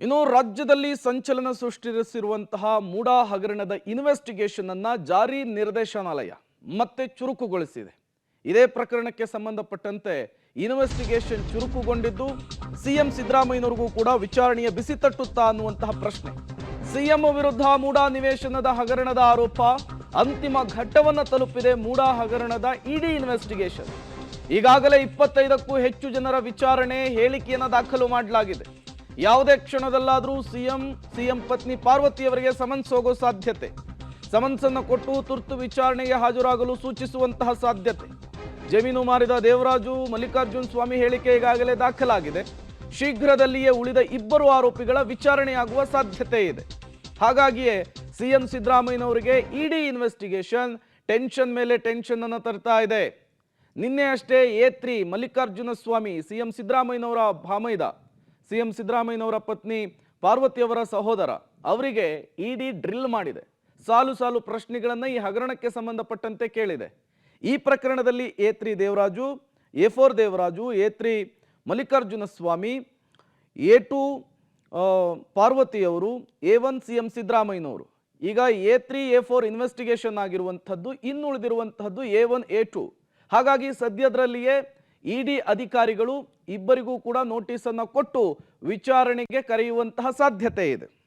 ಇನ್ನು ರಾಜ್ಯದಲ್ಲಿ ಸಂಚಲನ ಸೃಷ್ಟಿಸಿರುವಂತಹ ಮೂಡಾ ಹಗರಣದ ಇನ್ವೆಸ್ಟಿಗೇಷನ್ ಅನ್ನ ಜಾರಿ ನಿರ್ದೇಶನಾಲಯ ಮತ್ತೆ ಚುರುಕುಗೊಳಿಸಿದೆ. ಇದೇ ಪ್ರಕರಣಕ್ಕೆ ಸಂಬಂಧಪಟ್ಟಂತೆ ಇನ್ವೆಸ್ಟಿಗೇಷನ್ ಚುರುಕುಗೊಂಡಿದ್ದು ಸಿಎಂ ಸಿದ್ದರಾಮಯ್ಯನವರಿಗೂ ಕೂಡ ವಿಚಾರಣೆಯ ಬಿಸಿ ತಟ್ಟುತ್ತಾ ಅನ್ನುವಂತಹ ಪ್ರಶ್ನೆ. ಸಿಎಂ ವಿರುದ್ಧ ಮೂಡಾ ನಿವೇಶನದ ಹಗರಣದ ಆರೋಪ ಅಂತಿಮ ಘಟ್ಟವನ್ನು ತಲುಪಿದೆ. ಮೂಡಾ ಹಗರಣದ ಇಡಿ ಇನ್ವೆಸ್ಟಿಗೇಷನ್ ಈಗಾಗಲೇ 25ಕ್ಕೂ ಹೆಚ್ಚು ಜನರ ವಿಚಾರಣೆ ಹೇಳಿಕೆಯನ್ನು ದಾಖಲು ಮಾಡಲಾಗಿದೆ. ಯಾವುದೇ ಕ್ಷಣದಲ್ಲಾದರೂ ಸಿಎಂ ಪತ್ನಿ ಪಾರ್ವತಿಯವರಿಗೆ ಸಮನ್ಸ್ ಹೋಗೋ ಸಾಧ್ಯತೆ, ಸಮನ್ಸ್ ಅನ್ನು ಕೊಟ್ಟು ತುರ್ತು ವಿಚಾರಣೆಗೆ ಹಾಜರಾಗಲು ಸೂಚಿಸುವಂತಹ ಸಾಧ್ಯತೆ. ಜಮೀನು ಮಾರಿದ ದೇವರಾಜು ಮಲ್ಲಿಕಾರ್ಜುನ್ ಸ್ವಾಮಿ ಹೇಳಿಕೆ ಈಗಾಗಲೇ ದಾಖಲಾಗಿದೆ. ಶೀಘ್ರದಲ್ಲಿಯೇ ಉಳಿದ 2 ಆರೋಪಿಗಳ ವಿಚಾರಣೆಯಾಗುವ ಸಾಧ್ಯತೆ ಇದೆ. ಹಾಗಾಗಿಯೇ ಸಿಎಂ ಸಿದ್ದರಾಮಯ್ಯನವರಿಗೆ ಇಡಿ ಇನ್ವೆಸ್ಟಿಗೇಷನ್ ಟೆನ್ಷನ್ ಮೇಲೆ ಟೆನ್ಷನ್ ಅನ್ನು ತರ್ತಾ ಇದೆ. ನಿನ್ನೆ ಅಷ್ಟೇ A3 ಮಲ್ಲಿಕಾರ್ಜುನ ಸ್ವಾಮಿ ಸಿಎಂ ಸಿದ್ದರಾಮಯ್ಯನವರ ಭಾಮೈದ, ಸಿಎಂ ಸಿದ್ದರಾಮಯ್ಯನವರ ಪತ್ನಿ ಪಾರ್ವತಿಯವರ ಸಹೋದರ ಅವರಿಗೆ ಇಡಿ ಡ್ರಿಲ್ ಮಾಡಿದೆ. ಸಾಲು ಸಾಲು ಪ್ರಶ್ನೆಗಳನ್ನು ಈ ಹಗರಣಕ್ಕೆ ಸಂಬಂಧಪಟ್ಟಂತೆ ಕೇಳಿದೆ. ಈ ಪ್ರಕರಣದಲ್ಲಿ A3 Devaraju, A4 Devaraju, A3 Mallikarjuna Swamy, A2 ಪಾರ್ವತಿಯವರು, A1 ಸಿಎಂ ಸಿದ್ದರಾಮಯ್ಯನವರು. ಈಗ A3 A4 ಇನ್ವೆಸ್ಟಿಗೇಷನ್ ಆಗಿರುವಂಥದ್ದು, ಇನ್ನುಳಿದಿರುವಂತಹದ್ದು A1 A2. ಹಾಗಾಗಿ ಸದ್ಯದರಲ್ಲಿಯೇ ಇಡಿ ಅಧಿಕಾರಿಗಳು ಇಬ್ಬರಿಗೂ ಕೂಡ ನೋಟಿಸ್ ಅನ್ನು ಕೊಟ್ಟು ವಿಚಾರಣೆಗೆ ಕರೆಯುವಂತಹ ಸಾಧ್ಯತೆ ಇದೆ.